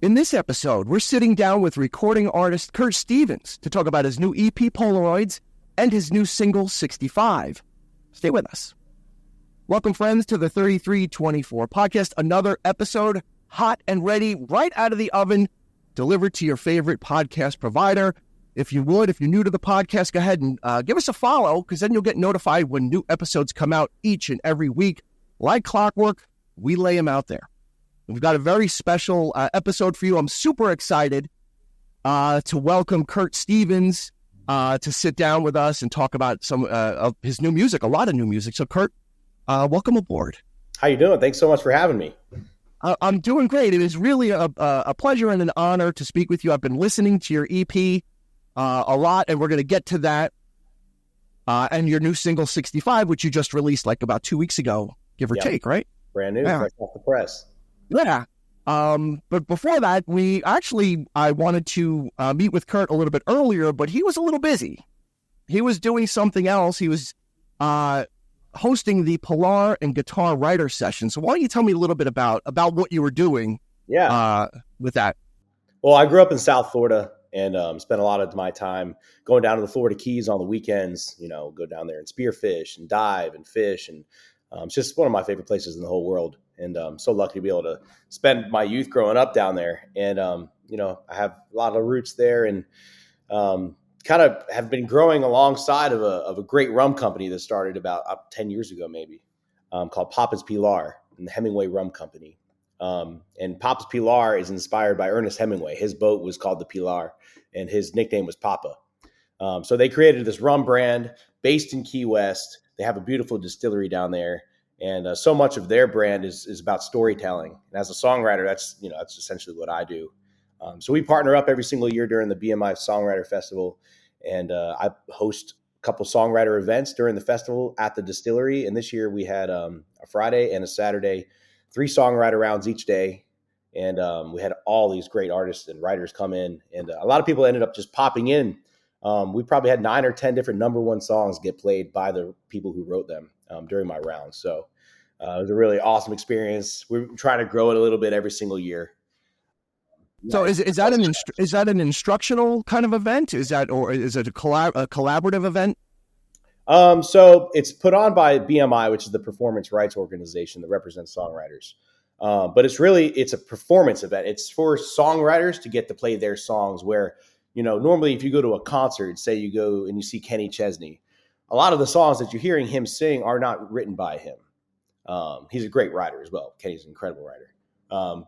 In this episode, we're sitting down with recording artist Kurt Stevens to talk about his new EP, Polaroids, and his new single, 65. Stay with us. Welcome, friends, to the 3324 podcast. Another episode, hot and ready, right out of the oven, delivered to your favorite podcast provider. If you're new to the podcast, go ahead and give us a follow, because then you'll get notified when new episodes come out each and every week. Like clockwork, we lay them out there. We've got a very special episode for you. I'm super excited to welcome Kurt Stevens to sit down with us and talk about some of his new music, a lot of new music. So, Kurt, welcome aboard. How you doing? Thanks so much for having me. I'm doing great. It is really a pleasure and an honor to speak with you. I've been listening to your EP a lot, and we're going to get to that. And your new single, 65, which you just released like about 2 weeks ago, give or take, right? Brand new, fresh off the press. Yeah. But before that, I wanted to meet with Kurt a little bit earlier, but he was a little busy. He was doing something else. He was hosting the Polar and Guitar Writer Session. So why don't you tell me a little bit about what you were doing with that? Well, I grew up in South Florida and spent a lot of my time going down to the Florida Keys on the weekends, go down there and spearfish and dive and fish. And it's just one of my favorite places in the whole world. And I'm so lucky to be able to spend my youth growing up down there. And, I have a lot of roots there and kind of have been growing alongside of a great rum company that started about 10 years ago, maybe, called Papa's Pilar and the Hemingway Rum Company. And Papa's Pilar is inspired by Ernest Hemingway. His boat was called the Pilar and his nickname was Papa. So they created this rum brand based in Key West. They have a beautiful distillery down there. And so much of their brand is about storytelling. And as a songwriter, that's essentially what I do. So we partner up every single year during the BMI Songwriter Festival. And I host a couple songwriter events during the festival at the distillery. And this year we had a Friday and a Saturday, 3 songwriter rounds each day. And we had all these great artists and writers come in. And a lot of people ended up just popping in. We probably had 9 or 10 different number one songs get played by the people who wrote them during my round. So it was a really awesome experience. We're trying to grow it a little bit every single year. So is that an instructional kind of event? Is it a collaborative event? So it's put on by BMI, which is the performance rights organization that represents songwriters. But it's a performance event. It's for songwriters to get to play their songs where, normally if you go to a concert, say you go and you see Kenny Chesney, a lot of the songs that you're hearing him sing are not written by him. He's a great writer as well. Kenny's an incredible writer.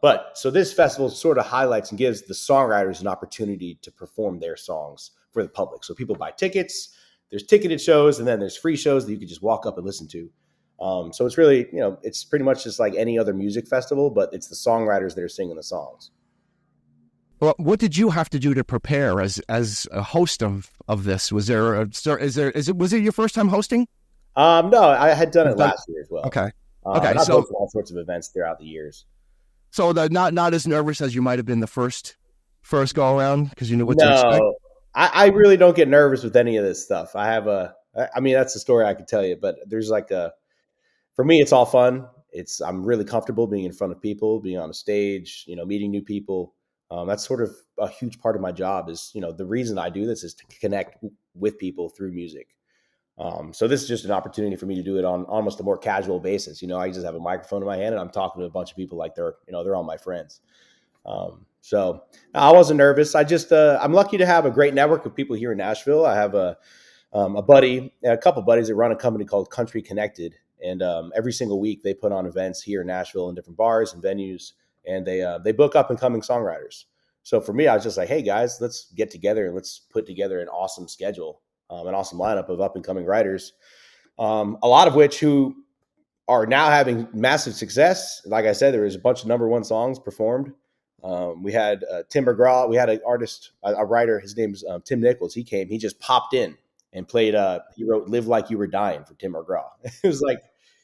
But so this festival sort of highlights and gives the songwriters an opportunity to perform their songs for the public. So people buy tickets, there's ticketed shows, and then there's free shows that you can just walk up and listen to. So it's really, it's pretty much just like any other music festival, but it's the songwriters that are singing the songs. Well, what did you have to do to prepare as a host of this? Was it your first time hosting? No, I had done it last year as well. Okay. I've hosted all sorts of events throughout the years. So not as nervous as you might have been the first go around because you knew what to expect? I really don't get nervous with any of this stuff. That's a story I could tell you, but there's for me, it's all fun. I'm really comfortable being in front of people, being on a stage, meeting new people. That's sort of a huge part of my job is, the reason I do this is to connect with people through music. So this is just an opportunity for me to do it on almost a more casual basis. I just have a microphone in my hand and I'm talking to a bunch of people like they're all my friends. So I wasn't nervous. I just, I'm lucky to have a great network of people here in Nashville. I have a couple buddies that run a company called Country Connected. And every single week they put on events here in Nashville in different bars and venues. And they book up and coming songwriters. So for me, I was just like, hey guys, let's get together and let's put together an awesome schedule. An awesome lineup of up-and-coming writers, a lot of which who are now having massive success. Like I said, there was a bunch of number one songs performed. We had Tim McGraw. We had an artist, a writer. His name's Tim Nichols. He came. He just popped in and played. He wrote "Live Like You Were Dying" for Tim McGraw. It was like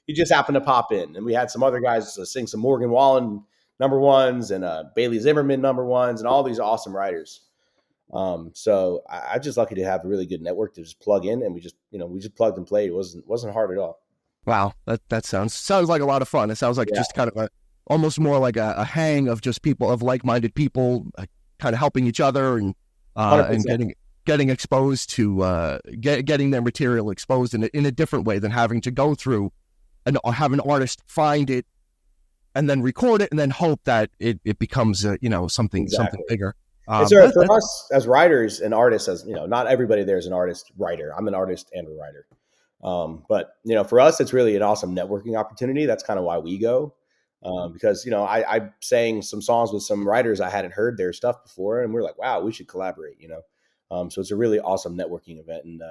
he just happened to pop in. And we had some other guys sing some Morgan Wallen number ones and Bailey Zimmerman number ones and all these awesome writers. So I'm just lucky to have a really good network to just plug in, and we just plugged and played. It wasn't hard at all. Wow, that sounds like a lot of fun. It sounds like just kind of almost more like a hang of just people, of like-minded people, kind of helping each other and 100%. getting exposed to getting their material exposed in a different way than having to go through and have an artist find it and then record it and then hope that it becomes something Exactly. bigger. And so for us as writers and artists, as not everybody there is an artist writer. I'm an artist and a writer. But for us, it's really an awesome networking opportunity. That's kind of why we go. Because I sang some songs with some writers I hadn't heard their stuff before, and we're like, wow, we should collaborate. So it's a really awesome networking event, and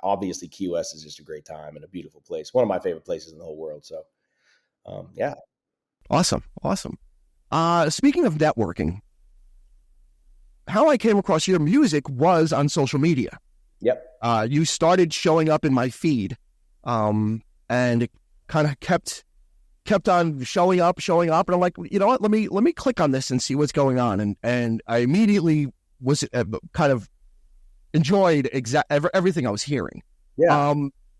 obviously Key West is just a great time and a beautiful place, one of my favorite places in the whole world. So yeah, awesome. Speaking of networking, how I came across your music was on social media. Yep. You started showing up in my feed, and it kind of kept on showing up, and I'm like, you know what? Let me click on this and see what's going on, and I immediately was kind of enjoyed everything I was hearing. Yeah.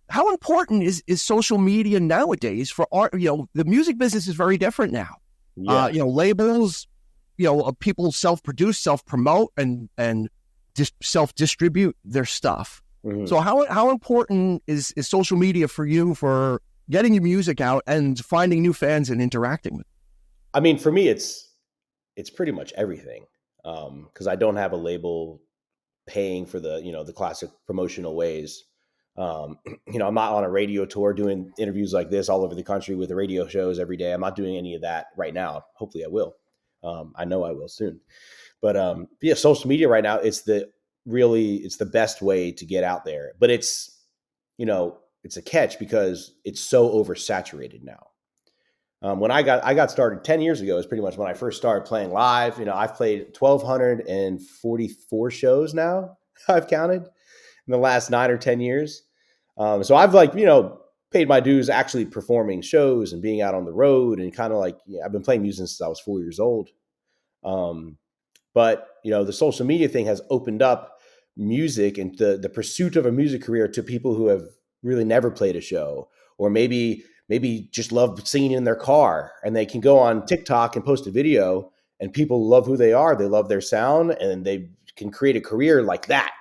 How important is social media nowadays for art? The music business is very different now. Yeah. Labels, people self-produce, self-promote, and just self-distribute their stuff. Mm-hmm. So how important is social media for you for getting your music out and finding new fans and interacting with them? I mean, for me, it's pretty much everything. Because I don't have a label paying for the classic promotional ways. I'm not on a radio tour doing interviews like this all over the country with radio shows every day. I'm not doing any of that right now. Hopefully I will. I know I will soon. But social media right now, it's the best way to get out there. But it's a catch because it's so oversaturated now. When I got started 10 years ago is pretty much when I first started playing live. I've played 1,244 shows now. I've counted in the last 9 or 10 years. So I've paid my dues actually performing shows and being out on the road, and kind of I've been playing music since I was 4 years old. But the social media thing has opened up music and the pursuit of a music career to people who have really never played a show, or maybe just love singing in their car, and they can go on TikTok and post a video, and people love who they are. They love their sound, and they can create a career like that.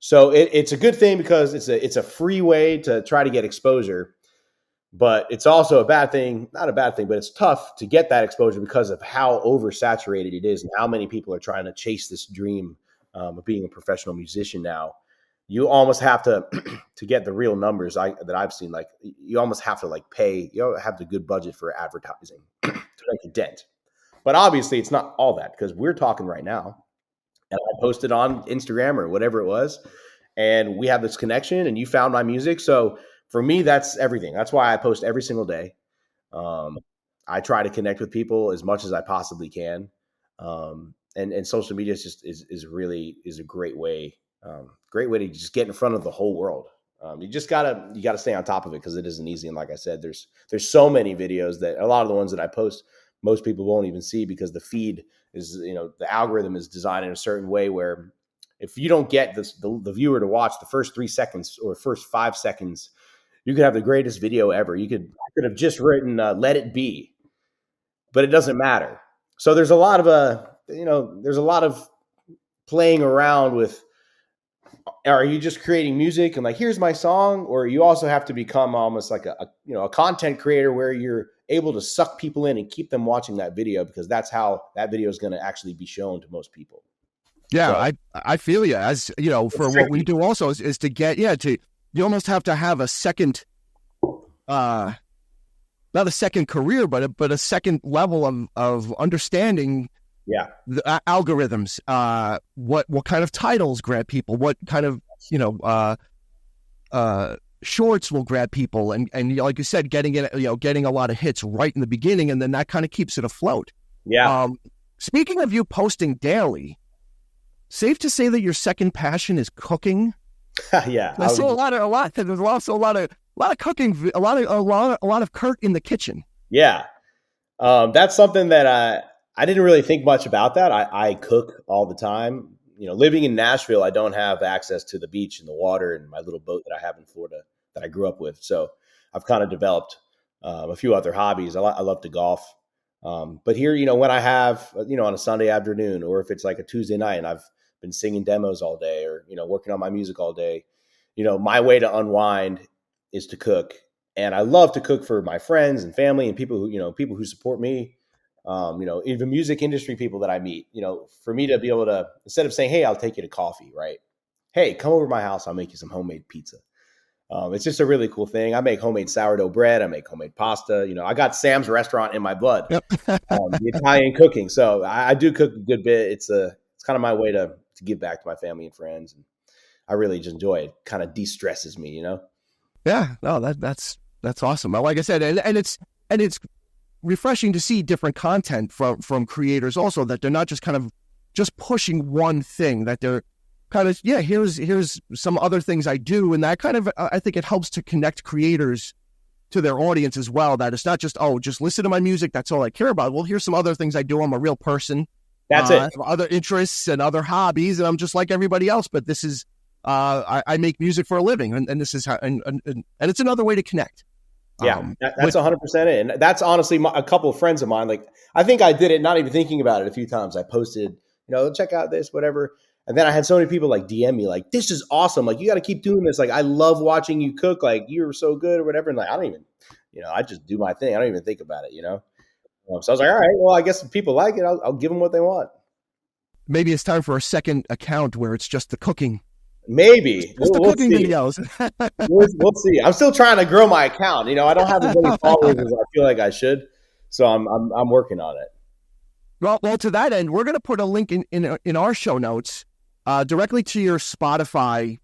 So it's a good thing because it's a free way to try to get exposure, but it's also a bad thing, not a bad thing, but it's tough to get that exposure because of how oversaturated it is and how many people are trying to chase this dream of being a professional musician now. You almost have to get the real numbers that I've seen. You almost have to pay. You have the good budget for advertising to make a dent. But obviously, it's not all that, because we're talking right now, and I posted on Instagram or whatever it was, and we have this connection, and you found my music. So for me, that's everything. That's why I post every single day. I try to connect with people as much as I possibly can, and social media is really a great way. Great way to just get in front of the whole world. You gotta stay on top of it, because it isn't easy. And like I said, there's so many videos that a lot of the ones that I post, most people won't even see, because the feed is, the algorithm is designed in a certain way where if you don't get the viewer to watch the first 3 seconds or first 5 seconds, you could have the greatest video ever. I could have just written "Let It Be," but it doesn't matter. So there's a lot of playing around with. Are you just creating music and here's my song, or you also have to become almost like a content creator where you're able to suck people in and keep them watching that video, because that's how that video is going to actually be shown to most people. Yeah, so, I feel you. As for what we do also is to get you almost have to have a second, not a second career, but a second level of understanding. Yeah, the algorithms, what kind of titles grab people, what kind of shorts will grab people, and like you said, getting a lot of hits right in the beginning, and then that kind of keeps it afloat. Yeah. Speaking of you posting daily, safe to say that your second passion is cooking. Yeah, I saw there's also a lot of cooking, a lot of Kurt in the kitchen. Yeah, that's something that I didn't really think much about that. I cook all the time. Living in Nashville, I don't have access to the beach and the water and my little boat that I have in Florida that I grew up with. So I've kind of developed a few other hobbies. I love to golf. But here, when I have, on a Sunday afternoon, or if it's like a Tuesday night and I've been singing demos all day, or, working on my music all day, my way to unwind is to cook. And I love to cook for my friends and family and people who support me. Even music industry people that I meet, for me to be able to, instead of saying, "Hey, I'll take you to coffee," right? "Hey, come over to my house. I'll make you some homemade pizza." It's just a really cool thing. I make homemade sourdough bread. I make homemade pasta. I got Sam's restaurant in my blood, Yep. the Italian cooking. So I do cook a good bit. It's kind of my way to give back to my family and friends. And I really just enjoy it. Kind of de-stresses me. Yeah, no, that's awesome. Like I said, and it's refreshing to see different content from creators also, that they're not just kind of just pushing one thing, that they're kind of, yeah, here's some other things I do, and that kind of, I think it helps to connect creators to their audience as well, that it's not just, oh, just listen to my music, that's all I care about. Well, here's some other things I do. I'm a real person. That's it. I have other interests and other hobbies, and I'm just like everybody else, but this is, I make music for a living, and this is how, and it's another way to connect. Yeah, that's 100% it. And that's honestly a couple of friends of mine. Like, I think I did it, not even thinking about it, a few times. I posted, check out this, whatever. And then I had so many people like DM me, like, "This is awesome. Like, you got to keep doing this. Like, I love watching you cook. Like, you're so good," or whatever. And like, I don't even, I just do my thing. I don't even think about it. So I was like, all right, well, I guess if people like it, I'll give them what they want. Maybe it's time for a second account where it's just the cooking. Maybe. Just the cooking see. videos. We'll see. I'm still trying to grow my account. I don't have as many followers as I feel like I should. So I'm working on it. Well, to that end, we're going to put a link in our show notes directly to your Spotify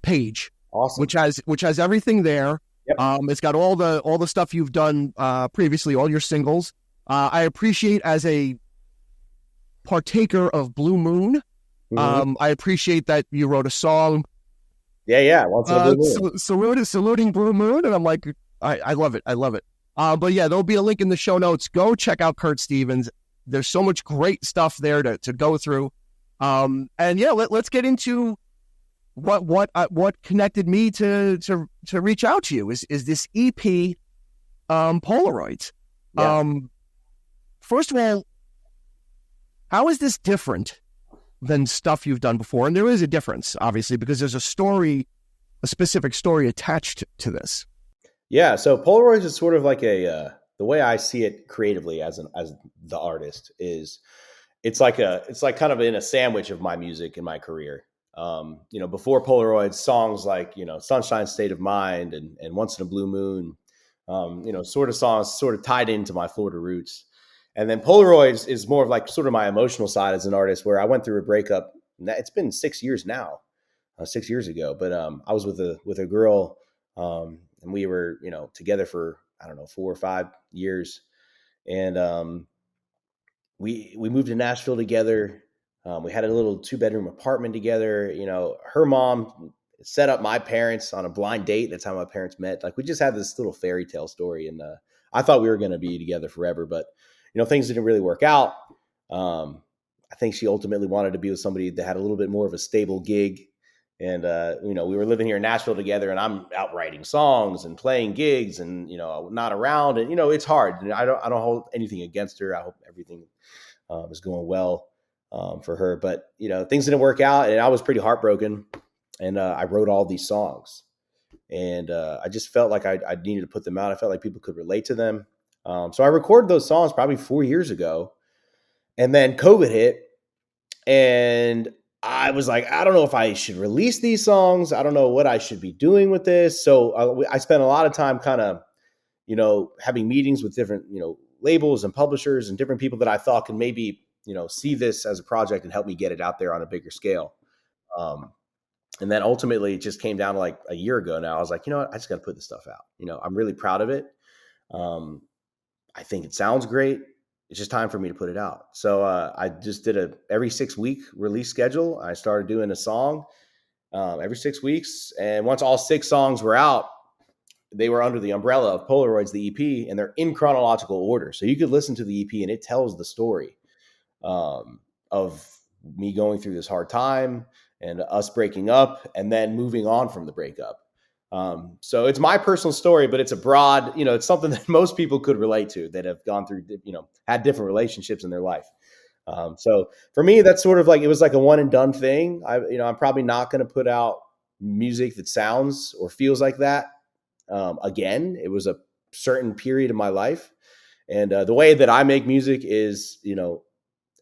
page, Awesome. which has everything there. Yep. It's got all the stuff you've done previously, all your singles. I appreciate, as a partaker of Blue Moon, I appreciate that you wrote a song. Yeah. Once in a blue moon. Saluting Blue Moon, and I'm like, I love it. I love it. But yeah, there'll be a link in the show notes. Go check out Kurt Stevens. There's so much great stuff there to go through. And yeah, let's get into what connected me to reach out to you is this EP, Polaroids. Yeah. First of all, how is this different than stuff you've done before? And there is a difference, obviously, because there's a specific story attached to this. Yeah. So Polaroids is sort of like the way I see it creatively as the artist is, it's like kind of in a sandwich of my music and my career. Before Polaroids, songs like, Sunshine State of Mind and Once in a Blue Moon, sort of songs sort of tied into my Florida roots. And then Polaroids is more of like sort of my emotional side as an artist, where I went through a breakup. It's been 6 years now, 6 years ago. But I was with a girl, and we were, together for, I don't know, 4 or 5 years. And we moved to Nashville together. We had a little 2-bedroom apartment together. Her mom set up my parents on a blind date. That's how my parents met. Like, we just had this little fairy tale story. And I thought we were going to be together forever, but things didn't really work out. I think she ultimately wanted to be with somebody that had a little bit more of a stable gig. And, we were living here in Nashville together, and I'm out writing songs and playing gigs and, not around. And, it's hard. And I don't hold anything against her. I hope everything is going well for her. But, things didn't work out, and I was pretty heartbroken. And I wrote all these songs. And I just felt like I needed to put them out. I felt like people could relate to them. So I recorded those songs probably 4 years ago. And then COVID hit. And I was like, I don't know if I should release these songs. I don't know what I should be doing with this. So I spent a lot of time kind of, having meetings with different, labels and publishers and different people that I thought can maybe, see this as a project and help me get it out there on a bigger scale. And then ultimately it just came down to like a year ago now. I was like, you know what? I just got to put this stuff out. I'm really proud of it. I think it sounds great. It's just time for me to put it out. So I just did every 6-week release schedule. I started doing a song every 6 weeks. And once all 6 songs were out, they were under the umbrella of Polaroids, the EP, and they're in chronological order. So you could listen to the EP and it tells the story of me going through this hard time and us breaking up and then moving on from the breakup. So it's my personal story, but it's a broad, it's something that most people could relate to that have gone through, had different relationships in their life. So for me, that's sort of like, it was like a one and done thing. I'm probably not going to put out music that sounds or feels like that. Again, it was a certain period of my life. And the way that I make music is,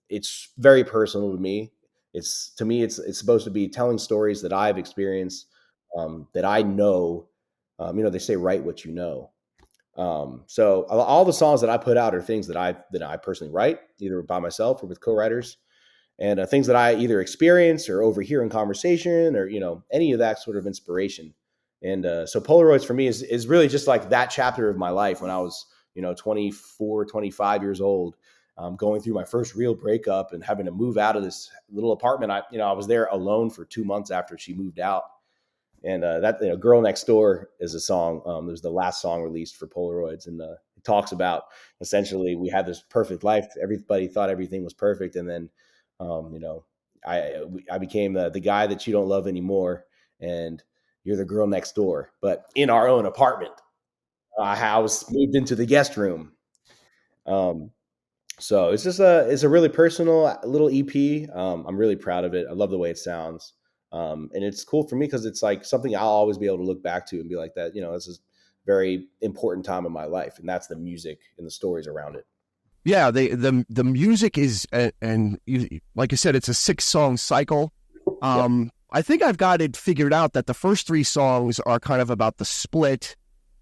it's very personal to me. It's supposed to be telling stories that I've experienced, that I know. They say write what you know. So all the songs that I put out are things that I personally write, either by myself or with co-writers, and things that I either experience or overhear in conversation, or any of that sort of inspiration. And so Polaroids for me is really just like that chapter of my life when I was 24, 25 years old, going through my first real breakup and having to move out of this little apartment. I was there alone for 2 months after she moved out. And that "Girl Next Door" is a song. It was the last song released for Polaroids, and it talks about, essentially, we had this perfect life. Everybody thought everything was perfect, and then, I became the guy that you don't love anymore, and you're the girl next door, but in our own apartment. I was moved into the guest room. Um, so it's a really personal little EP. I'm really proud of it. I love the way it sounds. And it's cool for me because it's like something I'll always be able to look back to and be like, that, this is a very important time in my life. And that's the music and the stories around it. Yeah, the music is, and you, like I said, it's a 6-song cycle. Yep. I think I've got it figured out that the first 3 songs are kind of about the split.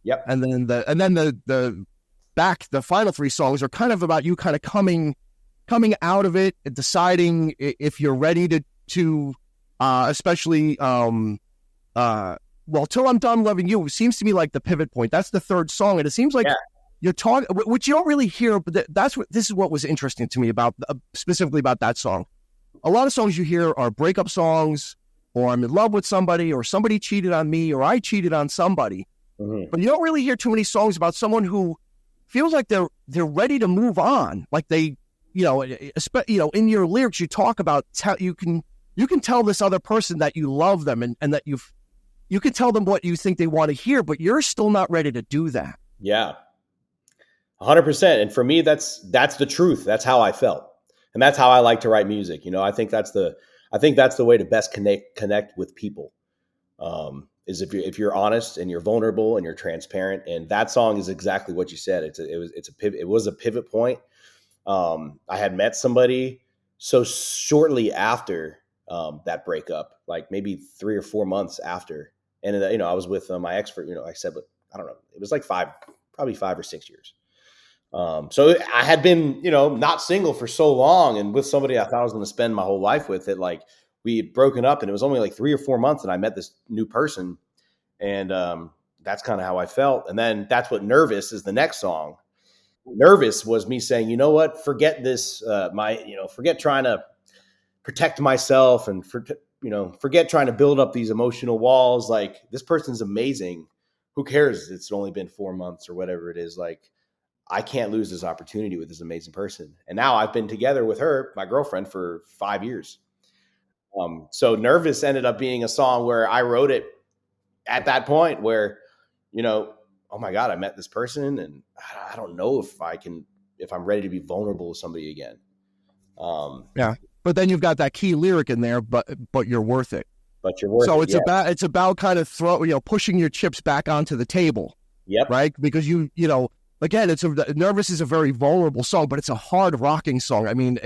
Yep. And then the final 3 songs are kind of about you kind of coming out of it, deciding if you're ready to especially well, "Till I'm Done Loving You" seems to me like the pivot point. That's the 3rd song, and it seems like you're talking, which you don't really hear, but this is what was interesting to me about specifically about that song. A lot of songs you hear are breakup songs, or I'm in love with somebody, or somebody cheated on me, or I cheated on somebody. Mm-hmm. But you don't really hear too many songs about someone who feels like they're ready to move on. Like they, in your lyrics, you talk about you can tell this other person that you love them, and that you can tell them what you think they want to hear, but you're still not ready to do that. Yeah, 100%. And for me, that's the truth. That's how I felt, and that's how I like to write music. I think that's the way to best connect with people. Is if you're honest and you're vulnerable and you're transparent. And that song is exactly what you said. It was a pivot point. I had met somebody so shortly after that breakup, like maybe 3 or 4 months after, and I was with my ex for, I said, but I don't know, it was like probably 5 or 6 years. So I had been, not single for so long, and with somebody I thought I was going to spend my whole life with. It, like, we had broken up, and it was only like 3 or 4 months, and I met this new person, and that's kind of how I felt. And then that's what "Nervous" is, the next song. "Nervous" was me saying, you know what, forget this, forget trying to protect myself, and forget trying to build up these emotional walls. Like, this person's amazing. Who cares? It's only been 4 months or whatever it is. Like, I can't lose this opportunity with this amazing person. And now I've been together with her, my girlfriend, for 5 years. So "Nervous" ended up being a song where I wrote it at that point where, oh my God, I met this person, and I don't know if I'm ready to be vulnerable with somebody again. Yeah. But then you've got that key lyric in there, but you're worth it. But you're worth it. So it's about kind of pushing your chips back onto the table. Yep. Right. Because again, "Nervous" is a very vulnerable song, but it's a hard rocking song. I mean,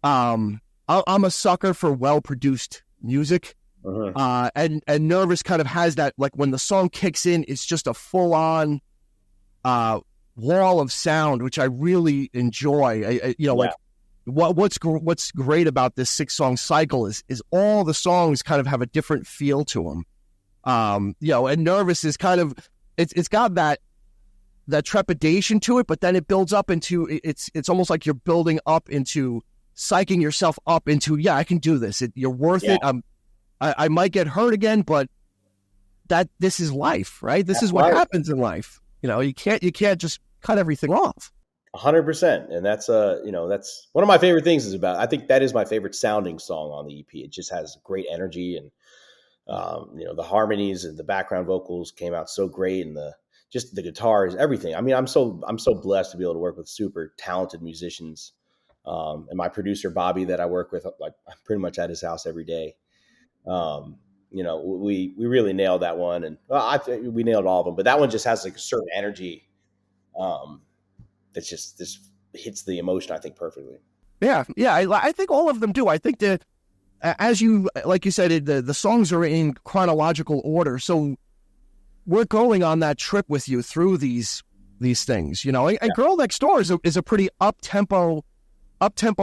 I'm a sucker for well-produced music. Uh-huh. And "Nervous" kind of has that, like, when the song kicks in, it's just a full-on wall of sound, which I really enjoy. Like, what's great about this 6-song cycle is all the songs kind of have a different feel to them. And "Nervous" is kind of, it's got that trepidation to it, but then it builds up into, it's almost like you're building up into psyching yourself up into, yeah, I can do this. You're worth it. I might get hurt again, but this is life, right? This is what happens in life. You can't just cut everything off. 100%. And that's that's one of my favorite things I think that is my favorite sounding song on the EP. It just has great energy, and The harmonies and the background vocals came out so great, and the guitars, everything. I mean, I'm so blessed to be able to work with super talented musicians. And my producer Bobby that I work with, like I'm pretty much at his house every day. Um, we really nailed that one, and well, I think we nailed all of them, but that one just has like a certain energy um, that's just this hits the emotion, I think, perfectly. Yeah, yeah, I think all of them do. I think that, as you, like you said, the songs are in chronological order. So we're going on that trip with you through these things, And Yeah. Girl Next Door is a pretty up-tempo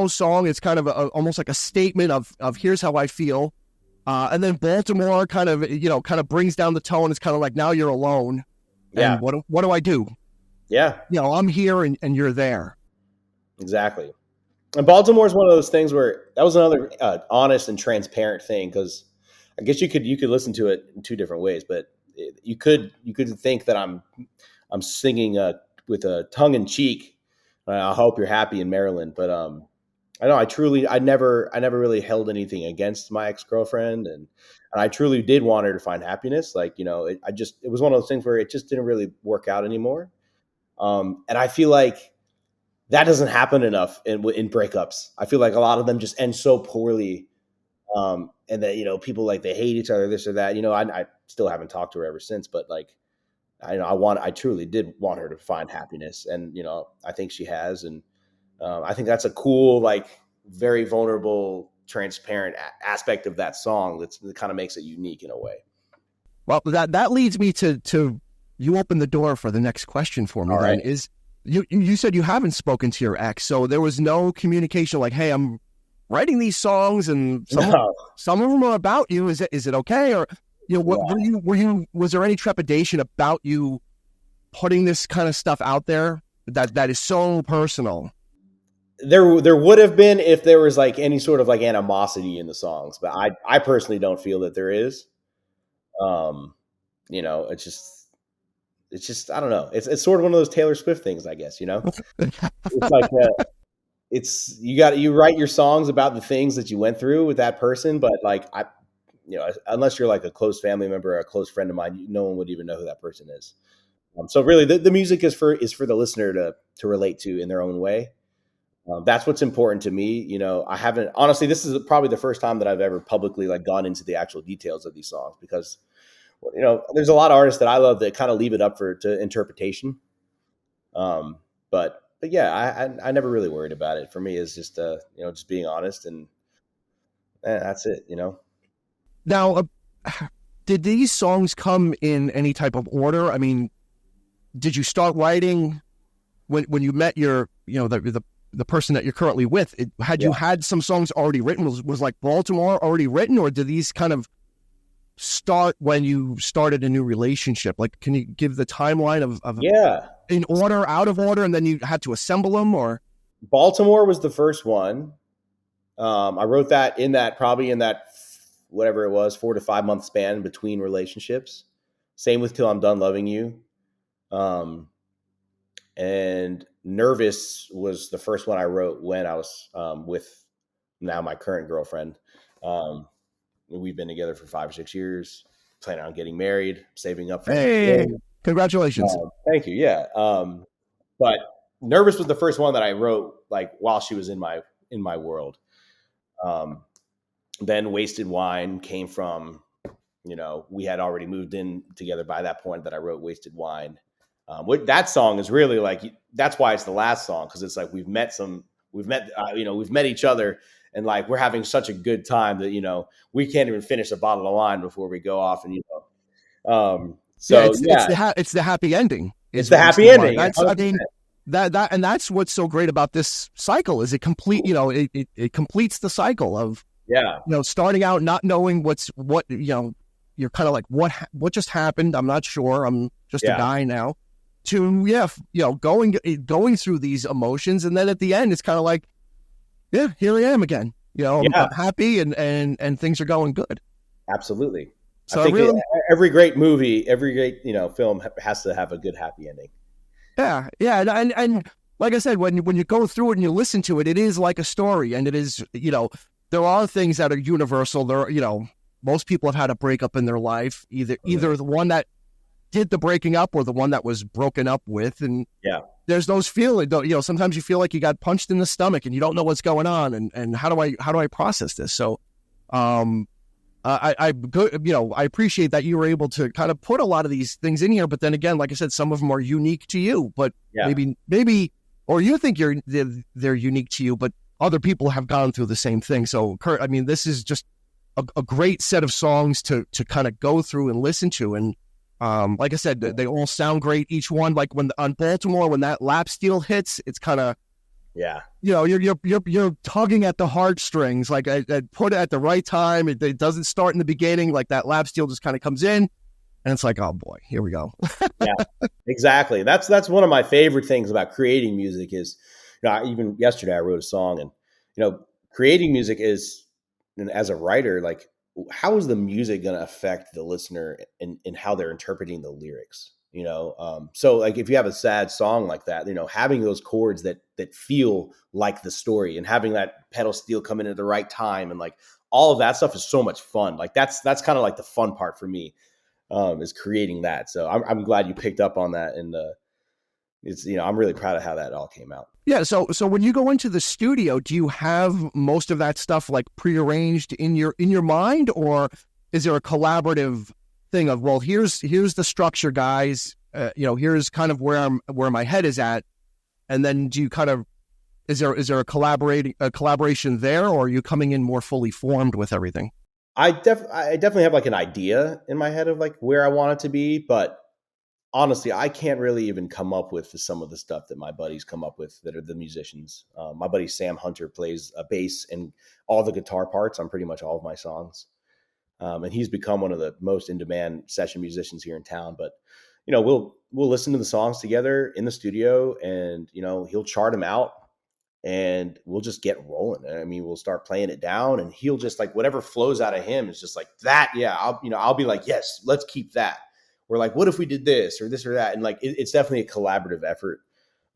song. It's kind of almost like a statement of here's how I feel. And then Baltimore kind of brings down the tone. It's kind of like, now you're alone. Yeah. And what do I do? Yeah, I'm here and you're there. exactly. And Baltimore is one of those things where that was another honest and transparent thing, because I guess you could listen to it in two different ways, but you could think that I'm singing with a tongue in cheek. I hope you're happy in Maryland, but I know I never really held anything against my ex-girlfriend, and I truly did want her to find happiness. Like, it was one of those things where it just didn't really work out anymore. And I feel like that doesn't happen enough in breakups. I feel like a lot of them just end so poorly. And that, people like they hate each other, this or that, I still haven't talked to her ever since, but like, I truly did want her to find happiness, and, I think she has. And I think that's a cool, like very vulnerable, transparent aspect of that song that kind of makes it unique in a way. Well, that leads me to you open the door for the next question for me. All then right. is you said you haven't spoken to your ex, so there was no communication like, hey, I'm writing these songs and some of them are about you. Is it okay? Or, was there any trepidation about you putting this kind of stuff out there that is so personal? There would have been if there was like any sort of like animosity in the songs, but I personally don't feel that there is. It's just I don't know. It's sort of one of those Taylor Swift things, I guess. It's like you write your songs about the things that you went through with that person, but like unless you're like a close family member or a close friend of mine, no one would even know who that person is. So really, the music is for the listener to relate to in their own way. That's what's important to me. I haven't, honestly, this is probably the first time that I've ever publicly like gone into the actual details of these songs, because, there's a lot of artists that I love that kind of leave it up to interpretation. But yeah, I never really worried about it. For me, it's just, just being honest, and that's it, Now, did these songs come in any type of order? I mean, did you start writing when you met your, the person that you're currently with? You had some songs already written? Was like Baltimore already written, or did these kind of start when you started a new relationship? Like, can you give the timeline of in order, out of order, and then you had to assemble them? Or Baltimore was the first one. I wrote that probably in that whatever it was 4 to 5 month span between relationships. Same with Till I'm Done Loving You. And Nervous was the first one I wrote when I was with now my current girlfriend. We've been together for 5 or 6 years, planning on getting married, saving up for congratulations. Thank you. Yeah. But Nervous was the first one that I wrote like while she was in my world. Then Wasted Wine came from, we had already moved in together by that point that I wrote Wasted Wine. That song is really like, that's why it's the last song. Cause it's like, we've met each other, and like, we're having such a good time that, we can't even finish a bottle of wine before we go off. And, it's the happy ending. It's the happy ending. And that's what's so great about this cycle is it it completes the cycle of, starting out not knowing you're kind of like, what just happened? I'm not sure. I'm just a guy now. To going through these emotions, and then at the end, it's kind of like, here I am again. I'm happy and things are going good. Absolutely. So I think every great movie, every great film has to have a good happy ending. Yeah, and like I said, when you go through it and you listen to it, it is like a story, and it is there are things that are universal. There, most people have had a breakup in their life, either the one that did the breaking up or the one that was broken up with. And there's those feelings, sometimes you feel like you got punched in the stomach and you don't know what's going on. And how do I process this? So, I appreciate that you were able to kind of put a lot of these things in here, but then again, like I said, some of them are unique to you, but maybe, or you think they're unique to you, but other people have gone through the same thing. So Kurt, I mean, this is just a great set of songs to kind of go through and listen to. And like I said, they all sound great. Each one, like on Baltimore, when that lap steel hits, it's kind of, you're tugging at the heartstrings. Like I put it at the right time. It doesn't start in the beginning. Like that lap steel just kind of comes in, and it's like, oh boy, here we go. Yeah, exactly. That's one of my favorite things about creating music is, even yesterday I wrote a song, and creating music is, and as a writer, like, how is the music going to affect the listener in how they're interpreting the lyrics? So like if you have a sad song like that, having those chords that feel like the story and having that pedal steel come in at the right time and like all of that stuff is so much fun. Like that's kind of like the fun part for me, is creating that. So I'm glad you picked up on that, and it's I'm really proud of how that all came out. Yeah. So when you go into the studio, do you have most of that stuff like prearranged in your mind, or is there a collaborative thing of, well, here's the structure, guys, here's kind of where my head is at, and then do you kind of, is there a collaboration there, or are you coming in more fully formed with everything? I definitely have like an idea in my head of like where I want it to be, but honestly, I can't really even come up with some of the stuff that my buddies come up with that are the musicians. My buddy Sam Hunter plays a bass and all the guitar parts on pretty much all of my songs. And he's become one of the most in-demand session musicians here in town. But, we'll listen to the songs together in the studio, and, he'll chart them out and we'll just get rolling. I mean, we'll start playing it down, and he'll just like, whatever flows out of him is just like that. Yeah. I'll be like, yes, let's keep that. We're like, what if we did this or this or that? And like, it's definitely a collaborative effort.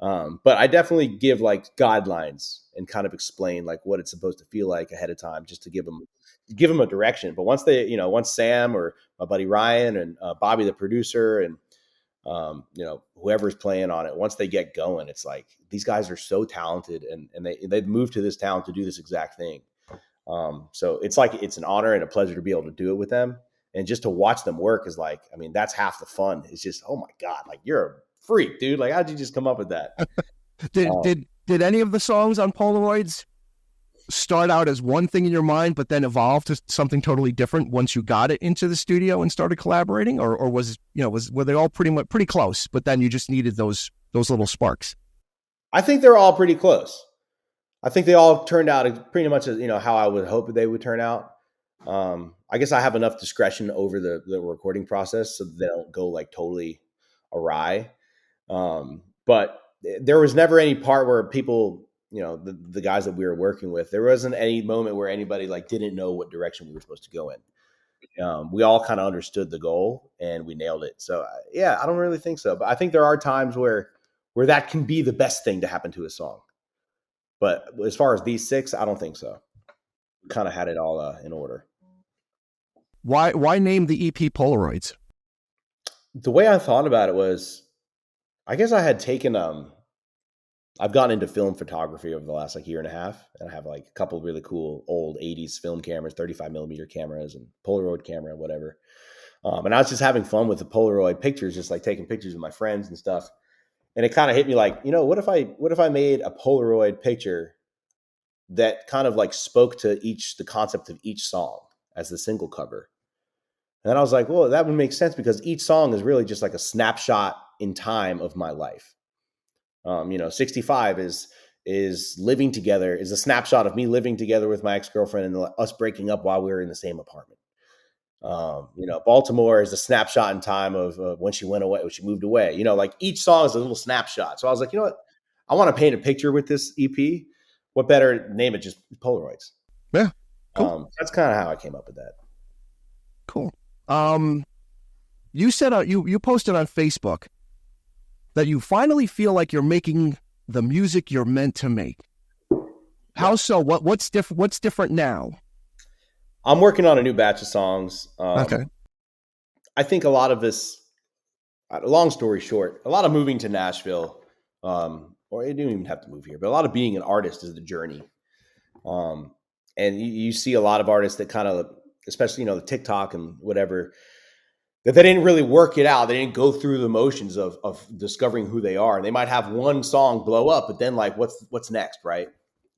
But I definitely give like guidelines and kind of explain like what it's supposed to feel like ahead of time, just to give them a direction. But once once Sam or my buddy Ryan and Bobby, the producer, and whoever's playing on it, once they get going, it's like, these guys are so talented, and they've moved to this town to do this exact thing. So it's like, it's an honor and a pleasure to be able to do it with them. And just to watch them work is like, I mean, that's half the fun. It's just, oh my God, like, you're a freak, dude. Like, how'd you just come up with that? Did any of the songs on Polaroids start out as one thing in your mind, but then evolve to something totally different once you got it into the studio and started collaborating? Or were they all pretty close, but then you just needed those little sparks? I think they're all pretty close. I think they all turned out pretty much as, how I would hope they would turn out. I guess I have enough discretion over the recording process so that they don't go like totally awry. But there was never any part where people, the guys that we were working with, there wasn't any moment where anybody like didn't know what direction we were supposed to go in. We all kind of understood the goal and we nailed it. So yeah, I don't really think so, but I think there are times where that can be the best thing to happen to a song. But as far as these 6, I don't think so. We kind of had it all in order. Why name the EP Polaroids? The way I thought about it was, I guess I had taken, I've gotten into film photography over the last like year and a half, and I have like a couple of really cool old 80s film cameras, 35 millimeter cameras and Polaroid camera, whatever. And I was just having fun with the Polaroid pictures, just like taking pictures with my friends and stuff. And it kind of hit me like, what if I made a Polaroid picture that kind of like spoke to the concept of each song as the single cover. And then I was like, well, that would make sense because each song is really just like a snapshot in time of my life. 65 is living together, is a snapshot of me living together with my ex-girlfriend and us breaking up while we were in the same apartment. Baltimore is a snapshot in time of when she went away, when she moved away. Like each song is a little snapshot. So I was like, what? I want to paint a picture with this EP. What better name it? Just Polaroids. Yeah. Cool. That's kind of how I came up with that. Cool. You said you posted on Facebook that you finally feel like you're making the music you're meant to make. How so? What's different now? I'm working on a new batch of songs. Okay. I think a lot of this, long story short, a lot of moving to Nashville, or you didn't even have to move here, but a lot of being an artist is the journey. Um, and you see a lot of artists that kind of, especially, the TikTok and whatever, that they didn't really work it out. They didn't go through the motions of discovering who they are. And they might have one song blow up, but then like, what's next, right?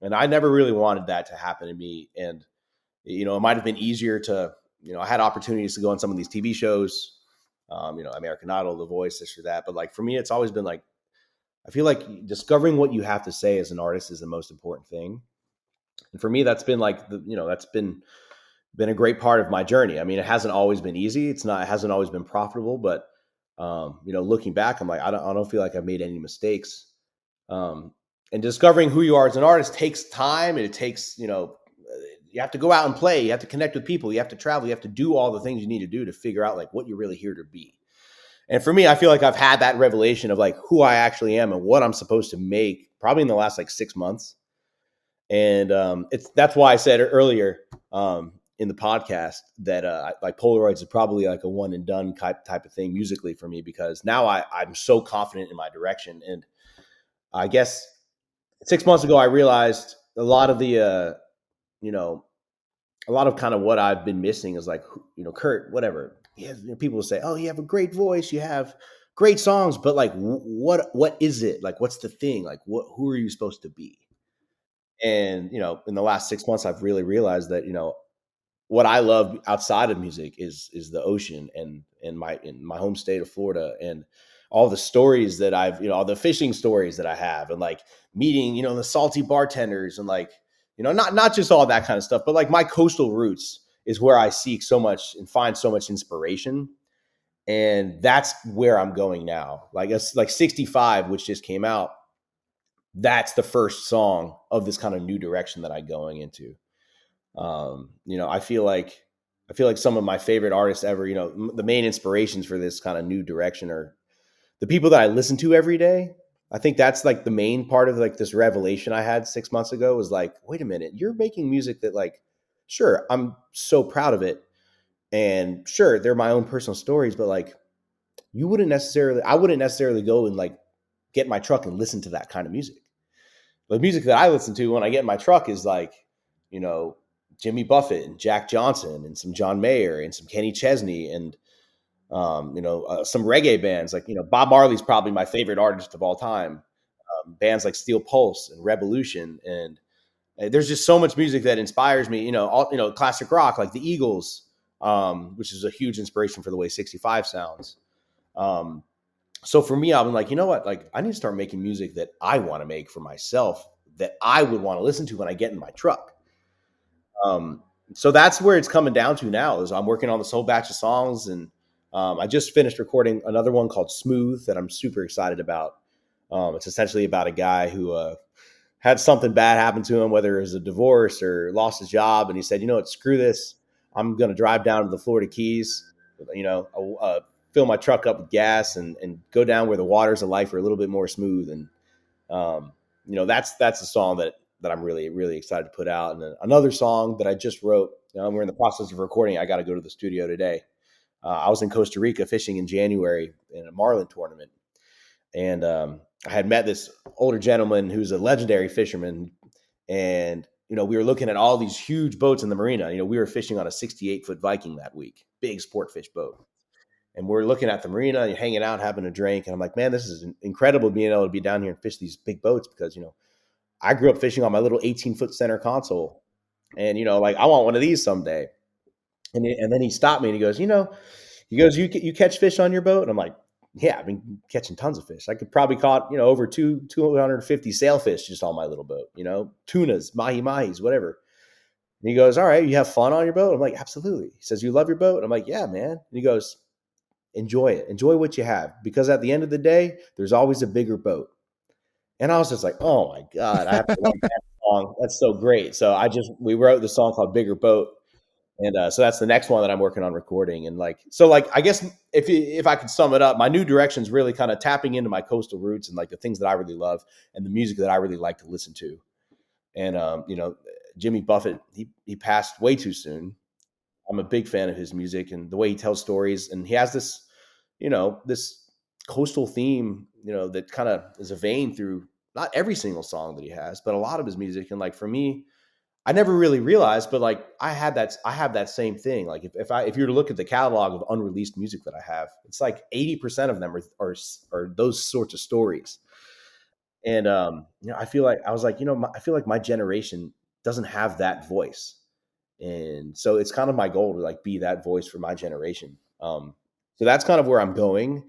And I never really wanted that to happen to me. And it might have been easier to, I had opportunities to go on some of these TV shows, American Idol, The Voice, this or that. But like for me, it's always been like, I feel like discovering what you have to say as an artist is the most important thing. And for me, that's been like that's been a great part of my journey. I mean, it hasn't always been easy. It hasn't always been profitable, but looking back, I'm like, I don't feel like I've made any mistakes. And discovering who you are as an artist takes time, and it takes, you have to go out and play. You have to connect with people. You have to travel. You have to do all the things you need to do to figure out like what you're really here to be. And for me, I feel like I've had that revelation of like who I actually am and what I'm supposed to make probably in the last like 6 months. And that's why I said earlier in the podcast that like Polaroids is probably like a one and done type of thing musically for me, because now I'm so confident in my direction. And I guess 6 months ago I realized a lot of the you know a lot of kind of what I've been missing is like, Kurt, whatever. Yeah, people will say, "Oh, you have a great voice, you have great songs," but like, what is it? Like, what's the thing? Like, who are you supposed to be? And in the last 6 months, I've really realized that what I love outside of music is the ocean and in my home state of Florida, and all the stories that I've all the fishing stories that I have, and like meeting the salty bartenders, and like not just all that kind of stuff, but like my coastal roots is where I seek so much and find so much inspiration. And that's where I'm going now. Like it's like 65, which just came out. That's the first song of this kind of new direction that I'm going into. I feel like some of my favorite artists ever, the main inspirations for this kind of new direction are the people that I listen to every day. I think that's like the main part of like this revelation I had 6 months ago was like, wait a minute, you're making music that like, sure, I'm so proud of it. And sure, they're my own personal stories, but like I wouldn't necessarily go and like get in my truck and listen to that kind of music. The music that I listen to when I get in my truck is like, you know, Jimmy Buffett and Jack Johnson and some John Mayer and some Kenny Chesney and some reggae bands. Like Bob Marley's probably my favorite artist of all time. Bands like Steel Pulse and Revolution, and there's just so much music that inspires me. Classic rock like the Eagles, which is a huge inspiration for the way 65 sounds. Um, so for me, I'm like, you know what? Like, I need to start making music that I want to make for myself, that I would want to listen to when I get in my truck. Um, so that's where it's coming down to now. Is I'm working on this whole batch of songs, and I just finished recording another one called "Smooth" that I'm super excited about. It's essentially about a guy who had something bad happen to him, whether it was a divorce or lost his job, and he said, "You know what? Screw this. I'm going to drive down to the Florida Keys. Fill my truck up with gas and go down where the waters of life are a little bit more smooth." And that's a song that I'm really, really excited to put out. And then another song that I just wrote, we're in the process of recording. I got to go to the studio today. I was in Costa Rica fishing in January in a marlin tournament. And I had met this older gentleman who's a legendary fisherman. And, we were looking at all these huge boats in the marina. We were fishing on a 68-foot Viking that week, big sport fish boat. And we're looking at the marina and hanging out, having a drink. And I'm like, man, this is incredible being able to be down here and fish these big boats, because, I grew up fishing on my little 18-foot center console. And, like, I want one of these someday. And then he stopped me and he goes, you catch fish on your boat? And I'm like, yeah, I've been catching tons of fish. I could probably caught, over 250 sailfish just on my little boat, tunas, mahi-mahis, whatever. And he goes, all right, you have fun on your boat? I'm like, absolutely. He says, you love your boat? I'm like, yeah, man. And he goes, enjoy it. Enjoy what you have, because at the end of the day, there's always a bigger boat. And I was just like, oh my God, I have to write that song. That's so great. So we wrote the song called Bigger Boat. And so that's the next one that I'm working on recording. And I guess if I could sum it up, my new direction is really kind of tapping into my coastal roots and like the things that I really love and the music that I really like to listen to. And, Jimmy Buffett, he passed way too soon. I'm a big fan of his music and the way he tells stories. And he has this, this coastal theme, that kind of is a vein through not every single song that he has, but a lot of his music. And like for me, I never really realized, but like I have that same thing. Like if you were to look at the catalog of unreleased music that I have, it's like 80% of them are those sorts of stories. And I feel like I was like, I feel like my generation doesn't have that voice. And so it's kind of my goal to like be that voice for my generation. So that's kind of where I'm going.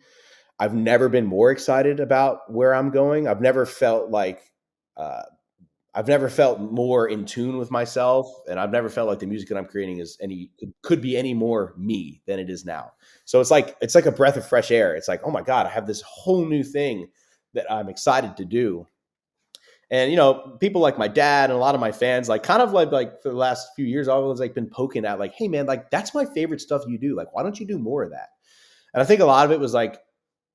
I've never been more excited about where I'm going. Uh, I've never felt more in tune with myself, and I've never felt like the music that I'm creating could be any more me than it is now. So it's like a breath of fresh air. It's like, oh my God, I have this whole new thing that I'm excited to do. And people like my dad and a lot of my fans, like kind of like for the last few years, I've always like been poking at like, hey man, like that's my favorite stuff you do. Like, why don't you do more of that? And I think a lot of it was like,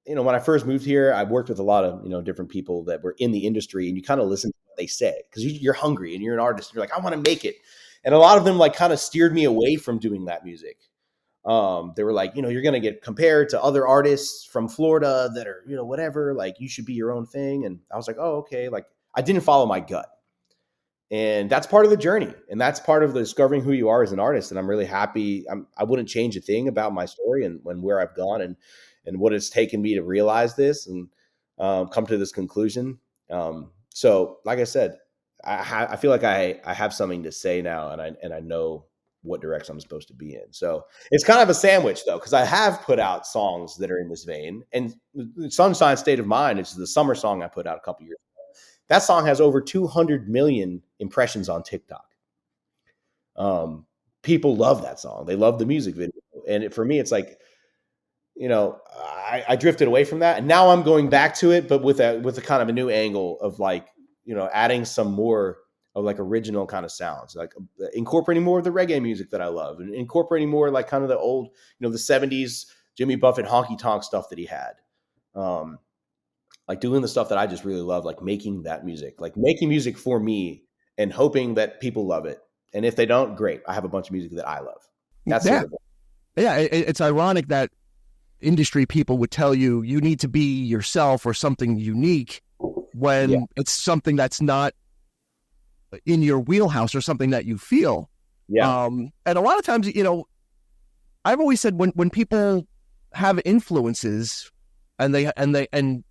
when I first moved here, I worked with a lot of, different people that were in the industry, and you kind of listen to what they say because you're hungry and you're an artist. And you're like, I want to make it. And a lot of them like kind of steered me away from doing that music. They were like, you're going to get compared to other artists from Florida that are, whatever, like you should be your own thing. And I was like, oh, okay. Like I didn't follow my gut. And that's part of the journey. And that's part of the discovering who you are as an artist. And I'm really happy. I wouldn't change a thing about my story and where I've gone and what it's taken me to realize this and come to this conclusion. So like I said, I feel like I have something to say now, and I know what direction I'm supposed to be in. So it's kind of a sandwich though, because I have put out songs that are in this vein. And Sunshine State of Mind, which is the summer song I put out a couple years ago. That song has over 200 million impressions on TikTok. People love that song. They love the music video. And for me, it's like, I drifted away from that, and now I'm going back to it, but with a kind of a new angle of like, adding some more of like original kind of sounds, like incorporating more of the reggae music that I love, and incorporating more like kind of the old, the '70s Jimmy Buffett honky tonk stuff that he had. Like doing the stuff that I just really love, like making that music, like making music for me and hoping that people love it. And if they don't, great. I have a bunch of music that I love. That's Yeah. sort of Yeah. It's ironic that industry people would tell you you need to be yourself or something unique when it's something that's not in your wheelhouse or something that you feel. Yeah. And a lot of times, I've always said when people have influences and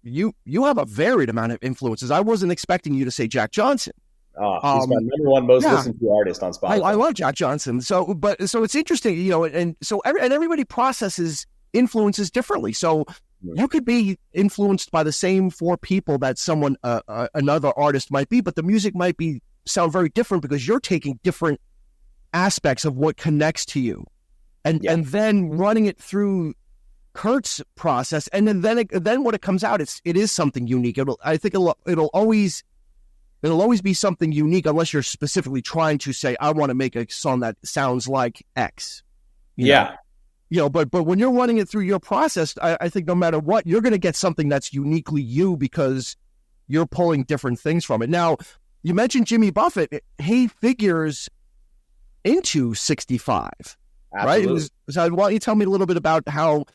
you have a varied amount of influences. I wasn't expecting you to say Jack Johnson. He's my number one most listened to artist on Spotify. I love Jack Johnson. So it's interesting, and so everybody processes influences differently. So you could be influenced by the same four people that someone another artist might be, but the music might sound very different because you're taking different aspects of what connects to you, and then running it through Kurt's process, and then when it comes out, it is something unique. I think it'll always be something unique unless you're specifically trying to say, I want to make a song that sounds like X. You know, but when you're running it through your process, I think no matter what, you're going to get something that's uniquely you because you're pulling different things from it. Now, you mentioned Jimmy Buffett. He figures into 65, Absolutely. right? So why don't you tell me a little bit about how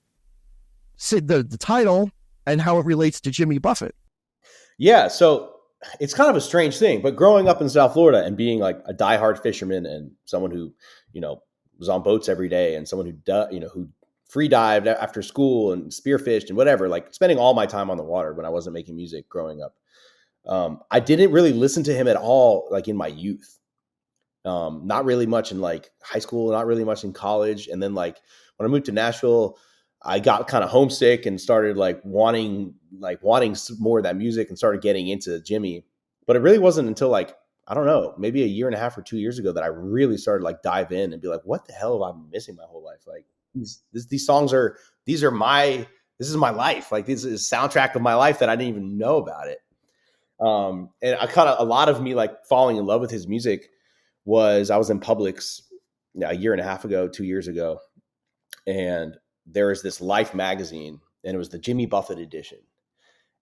the title and how it relates to Jimmy Buffett? Yeah, so it's kind of a strange thing, but growing up in South Florida and being like a diehard fisherman and someone who, was on boats every day and someone who free dived after school and spearfished and whatever, like spending all my time on the water when I wasn't making music growing up. I didn't really listen to him at all, like in my youth. Not really much in like high school, not really much in college. And then like when I moved to Nashville, I got kind of homesick and started wanting more of that music and started getting into Jimmy. But it really wasn't until like, I don't know, maybe a year and a half or 2 years ago that I really started like dive in and be like, what the hell have I been missing my whole life? Like these songs this is my life. Like this is a soundtrack of my life that I didn't even know about it. And a lot of me like falling in love with his music was I was in Publix a year and a half ago, 2 years ago. And there was this Life magazine and it was the Jimmy Buffett edition.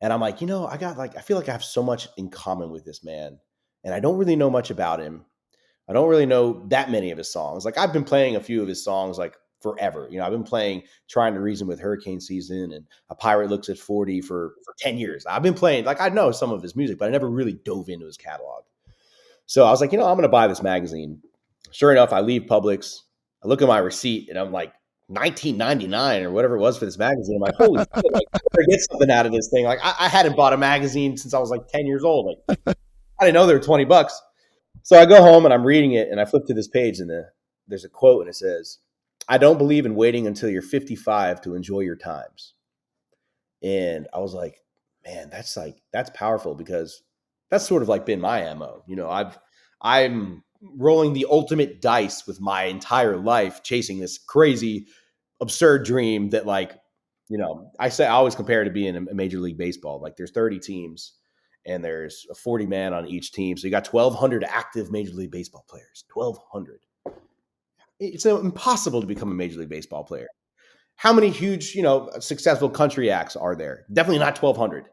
And I'm like, I feel like I have so much in common with this man and I don't really know much about him. I don't really know that many of his songs. Like I've been playing a few of his songs like forever. I've been playing Trying to Reason with Hurricane Season and A Pirate Looks at 40 for 10 years. I've been playing, like I know some of his music, but I never really dove into his catalog. So I was like, I'm going to buy this magazine. Sure enough, I leave Publix. I look at my receipt and I'm like, 19.99 or whatever it was for this magazine. I'm like, holy shit, like, I better get something out of this thing. Like I hadn't bought a magazine since I was like 10 years old. Like I didn't know they were $20. So I go home and I'm reading it and I flip to this page and there's a quote and it says, "I don't believe in waiting until you're 55 to enjoy your times." And I was like, man, that's powerful, because that's sort of like been my MO. I'm rolling the ultimate dice with my entire life, chasing this crazy, absurd dream that I always compare it to being a Major League Baseball. Like there's 30 teams and there's a 40 man on each team. So you got 1,200 active Major League Baseball players, 1,200. It's impossible to become a Major League Baseball player. How many huge, successful country acts are there? Definitely not 1,200.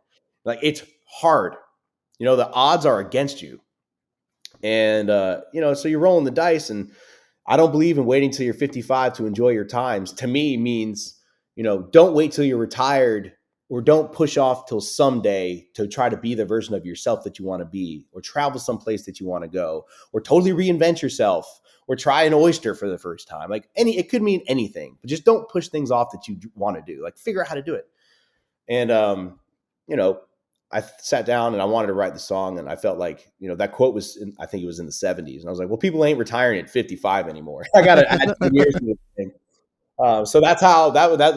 Like it's hard. The odds are against you. And, so you're rolling the dice, and I don't believe in waiting till you're 55 to enjoy your times. To me means, don't wait till you're retired, or don't push off till someday to try to be the version of yourself that you want to be, or travel someplace that you want to go, or totally reinvent yourself, or try an oyster for the first time. Like it could mean anything, but just don't push things off that you want to do. Like figure out how to do it. And, I sat down and I wanted to write the song, and I felt like, that quote I think it was in the 70s. And I was like, well, people ain't retiring at 55 anymore. I got to add 10 years to this thing. So that's how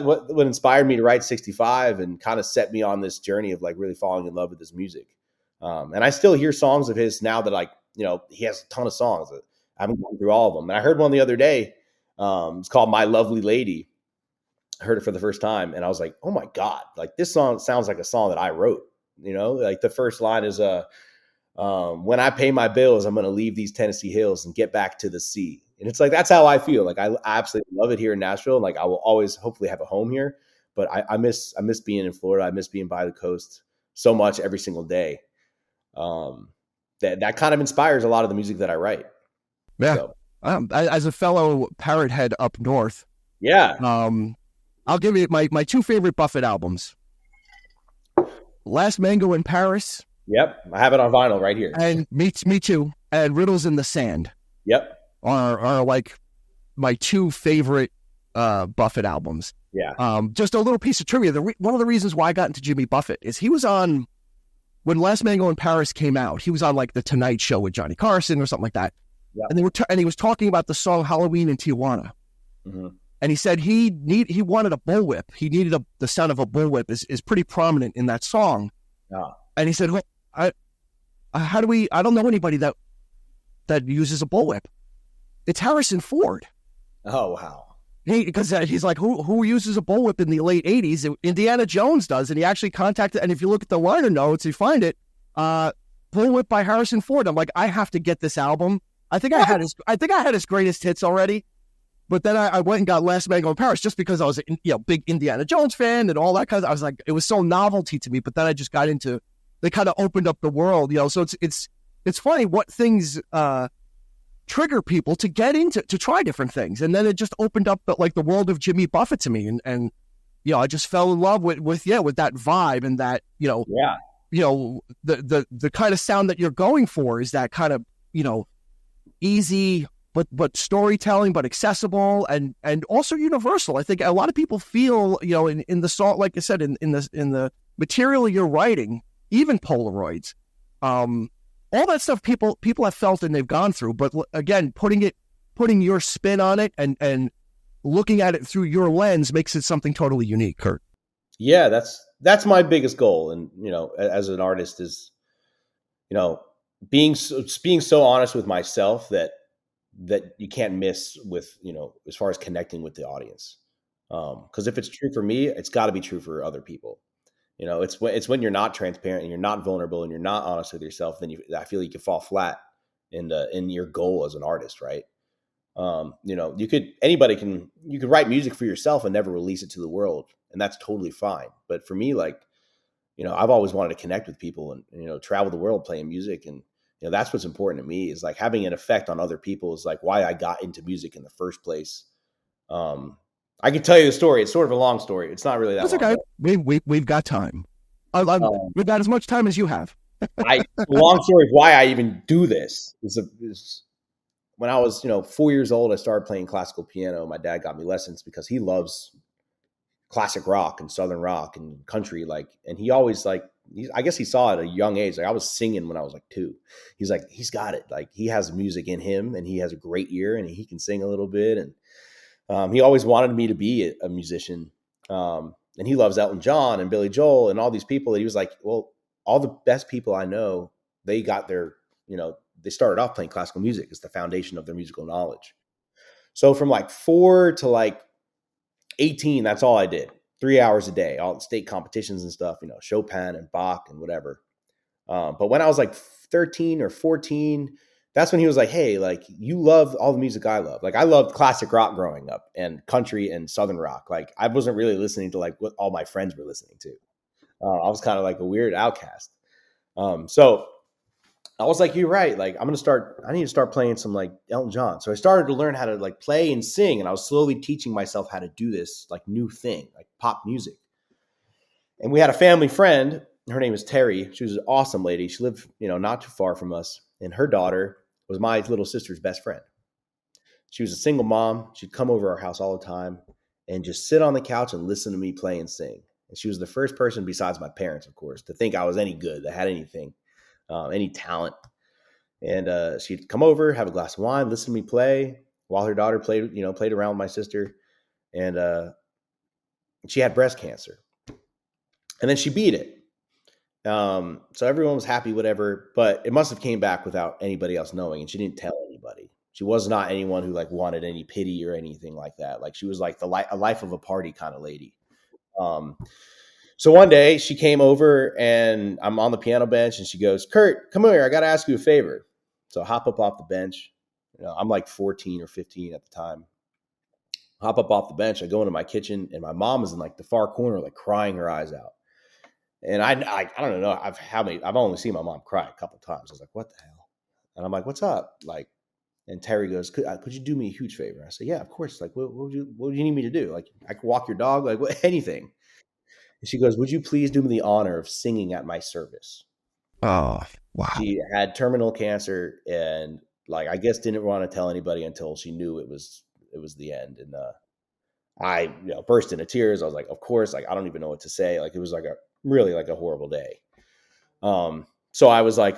what inspired me to write 65 and kind of set me on this journey of like really falling in love with his music. And I still hear songs of his now that he has a ton of songs. I haven't gone through all of them. And I heard one the other day. It's called My Lovely Lady. I heard it for the first time and I was like, oh my God, like this song sounds like a song that I wrote. Like the first line is, when I pay my bills, I'm going to leave these Tennessee hills and get back to the sea. And it's like, that's how I feel. Like I absolutely love it here in Nashville. And like, I will always hopefully have a home here, but I miss being in Florida. I miss being by the coast so much every single day. That kind of inspires a lot of the music that I write. Yeah. So. As a fellow parrot head up north. Yeah. I'll give you my two favorite Buffett albums. Last Mango in Paris. Yep, I have it on vinyl right here. And me too. And Riddles in the Sand. Yep, are like my two favorite Buffett albums. Yeah. Just a little piece of trivia. One of the reasons why I got into Jimmy Buffett is he was on, when Last Mango in Paris came out, he was on like the Tonight Show with Johnny Carson or something like that. Yep. And he was talking about the song Halloween in Tijuana. Mm-hmm. And he said he wanted a bullwhip. He needed the sound of a bullwhip is pretty prominent in that song. Oh. And he said, well, I don't know anybody that uses a bullwhip. It's Harrison Ford. Oh, wow. Because he's like, who uses a bullwhip in the late 80s? Indiana Jones does. And he actually contacted, and if you look at the liner notes, you find it, bullwhip by Harrison Ford. I'm like, I have to get this album. I think I had his greatest hits already. But then I went and got Last Mango in Paris just because I was a big Indiana Jones fan and all that kind of. I was like, it was so novelty to me. But then I just got into, they kind of opened up the world, So it's funny what things trigger people to get into, to try different things, and then it just opened up the world of Jimmy Buffett to me, and I just fell in love with that vibe and that the kind of sound that you're going for is that kind of easy. But storytelling, but accessible and also universal. I think a lot of people feel, in the song, like I said, in the material you're writing, even Polaroids, all that stuff people have felt and they've gone through. But again, putting your spin on it and looking at it through your lens makes it something totally unique, Kurt. Yeah, that's my biggest goal, and as an artist is, being so honest with myself that you can't miss with, as far as connecting with the audience. Because if it's true for me, it's got to be true for other people. It's when you're not transparent and you're not vulnerable and you're not honest with yourself, then I feel like you can fall flat in your goal as an artist, right? You could write music for yourself and never release it to the world, and that's totally fine. But for me, I've always wanted to connect with people and, travel the world playing music and That's what's important to me, is like having an effect on other people is like why I got into music in the first place. Um, I can tell you the story. It's sort of a long story. It's not really that That's long, okay. but We've got time. um, We've got as much time as you have. the long story of why I even do this is when I was, 4 years old, I started playing classical piano. My dad got me lessons because he loves classic rock and southern rock and country. Like, and he always like, I guess he saw at a young age. Like I was singing when I was like 2. He's like, he's got it. Like he has music in him and he has a great ear and he can sing a little bit. And he always wanted me to be a musician. And he loves Elton John and Billy Joel and all these people that he was like, well, all the best people I know, they got their, they started off playing classical music. It's the foundation of their musical knowledge. So from like 4 to like 18, that's all I did. 3 hours a day, all state competitions and stuff, Chopin and Bach and whatever. But when I was like 13 or 14, that's when he was like, hey, like you love all the music I love. Like I loved classic rock growing up and country and southern rock. Like I wasn't really listening to like what all my friends were listening to. I was kind of like a weird outcast. So I was like, you're right. Like I need to start playing some like Elton John. So I started to learn how to like play and sing. And I was slowly teaching myself how to do this like new thing, like pop music. And we had a family friend. Her name is Terry. She was an awesome lady. She lived, not too far from us. And her daughter was my little sister's best friend. She was a single mom. She'd come over our house all the time and just sit on the couch and listen to me play and sing. And she was the first person, besides my parents, of course, to think I was any good, that had anything, any talent. And she'd come over, have a glass of wine, listen to me play while her daughter played around with my sister. And she had breast cancer. And then she beat it. So everyone was happy, whatever, but it must have came back without anybody else knowing. And she didn't tell anybody. She was not anyone who like wanted any pity or anything like that. Like she was like a life of a party kind of lady. Um, so one day she came over and I'm on the piano bench and she goes, Kurt, come here. I got to ask you a favor. So I hop up off the bench. I'm like 14 or 15 at the time. Hop up off the bench. I go into my kitchen and my mom is in like the far corner, like crying her eyes out. And I don't know I've only seen my mom cry a couple times. I was like, what the hell? And I'm like, what's up? Like, and Terry goes, could you do me a huge favor? I said, yeah, of course. Like, what would you need me to do? Like, I could walk your dog, like anything. And she goes, would you please do me the honor of singing at my service? Oh, wow. She had terminal cancer and like, I guess didn't want to tell anybody until she knew it was the end. And, I burst into tears. I was like, of course, like, I don't even know what to say. Like, it was like really like a horrible day. So I was like,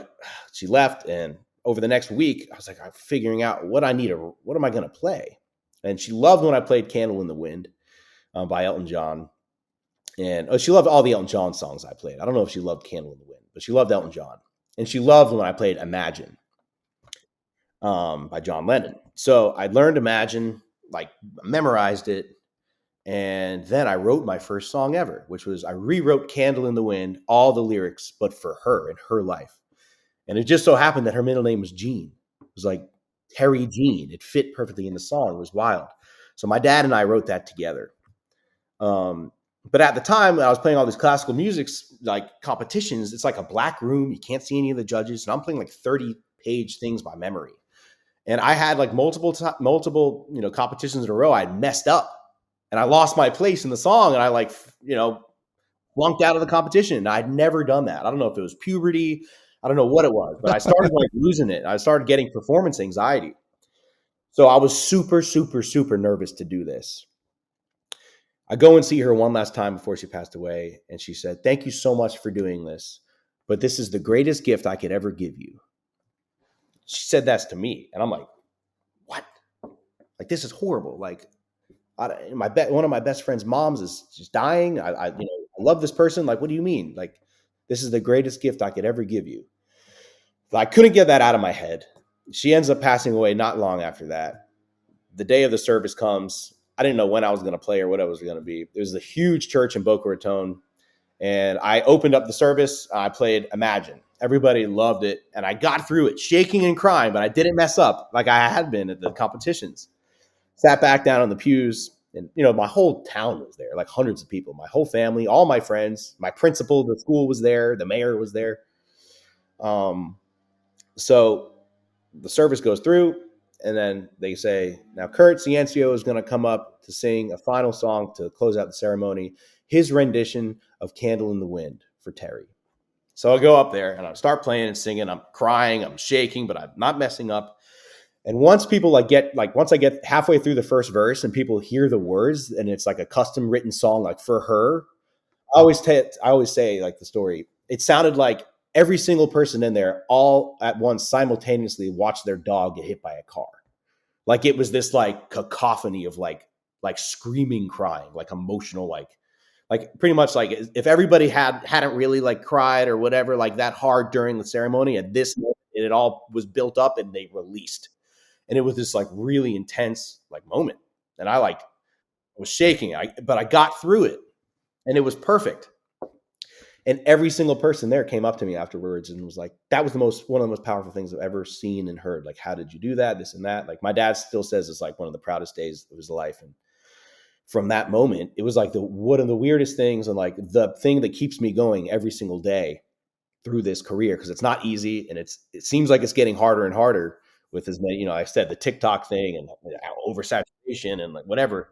she left. And over the next week, I was like, I'm figuring out what am I going to play? And she loved when I played Candle in the Wind by Elton John. And she loved all the Elton John songs I played. I don't know if she loved Candle in the Wind, but she loved Elton John. And she loved when I played Imagine by John Lennon. So I learned Imagine, like memorized it. And then I wrote my first song ever, which was I rewrote Candle in the Wind, all the lyrics, but for her and her life. And it just so happened that her middle name was Jean. It was like Terry Jean. It fit perfectly in the song. It was wild. So my dad and I wrote that together. But at the time, I was playing all these classical music like competitions. It's like a black room. You can't see any of the judges. And I'm playing like 30-page things by memory. And I had like multiple competitions in a row. I had messed up. And I lost my place in the song and I like, flunked out of the competition. I'd never done that. I don't know if it was puberty. I don't know what it was, but I started like losing it. I started getting performance anxiety. So I was super, super, super nervous to do this. I go and see her one last time before she passed away. And she said, thank you so much for doing this, but this is the greatest gift I could ever give you. She said that's to me. And I'm like, what? Like, this is horrible. Like, one of my best friend's moms is just dying. I love this person. Like, what do you mean? Like, this is the greatest gift I could ever give you. But I couldn't get that out of my head. She ends up passing away not long after that. The day of the service comes. I didn't know when I was going to play or what I was going to be. There was a huge church in Boca Raton, and I opened up the service. I played Imagine. Everybody loved it, and I got through it, shaking and crying, but I didn't mess up like I had been at the competitions. Sat back down on the pews, and my whole town was there, like hundreds of people, my whole family, all my friends, my principal, the school was there, the mayor was there. So the service goes through, and then they say, now Kurt Ciencio is going to come up to sing a final song to close out the ceremony, his rendition of Candle in the Wind for Terry. So I go up there and I start playing and singing. I'm crying, I'm shaking, but I'm not messing up. And once people once I get halfway through the first verse and people hear the words and it's like a custom written song, like for her, I always say like the story. It sounded like every single person in there all at once simultaneously watched their dog get hit by a car. Like it was this like cacophony of like screaming, crying, like emotional, like pretty much like if everybody hadn't really like cried or whatever like that hard during the ceremony, at this moment it all was built up and they released. And it was this like really intense like moment. And I was shaking, but I got through it and it was perfect. And every single person there came up to me afterwards and was like, that was one of the most powerful things I've ever seen and heard. Like, how did you do that? This and that. Like my dad still says it's like one of the proudest days of his life. And from that moment, it was like one of the weirdest things and like the thing that keeps me going every single day through this career. Cause it's not easy. And it seems like it's getting harder and harder with as many, I said the TikTok thing and oversaturation and like whatever,